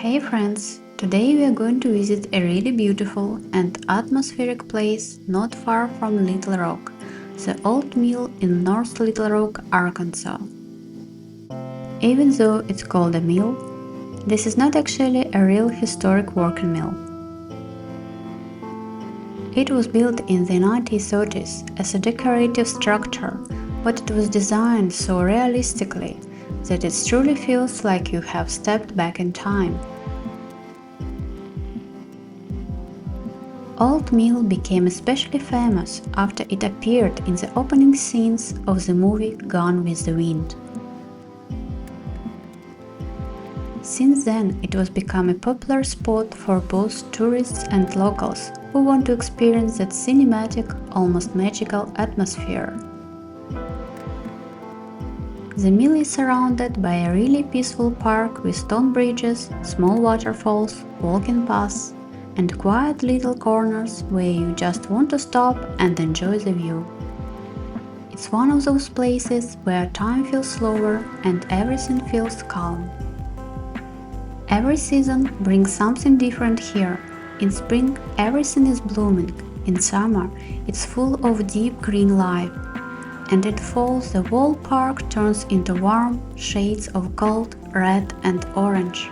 Hey friends, today we are going to visit a really beautiful and atmospheric place not far from Little Rock, the Old Mill in North Little Rock, Arkansas. Even though it's called a mill, this is not actually a real historic working mill. It was built in the 1930s as a decorative structure, but it was designed so realistically that it truly feels like you have stepped back in time. Old Mill became especially famous after it appeared in the opening scenes of the movie Gone with the Wind. Since then, it has become a popular spot for both tourists and locals who want to experience that cinematic, almost magical atmosphere. The mill is surrounded by a really peaceful park with stone bridges, small waterfalls, walking paths, and quiet little corners where you just want to stop and enjoy the view. It's one of those places where time feels slower and everything feels calm. Every season brings something different here. In spring, everything is blooming. In summer, it's full of deep green life. And in fall, the whole park turns into warm shades of gold, red, and orange.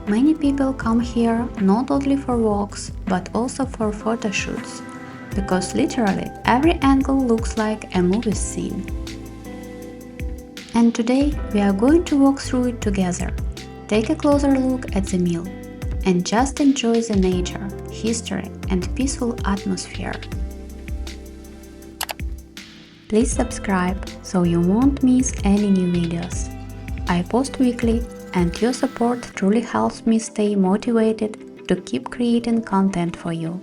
Many people come here not only for walks, but also for photo shoots, because literally every angle looks like a movie scene. And today we are going to walk through it together, take a closer look at the mill, and just enjoy the nature, history, and peaceful atmosphere. Please subscribe so you won't miss any new videos. I post weekly, and your support truly helps me stay motivated to keep creating content for you.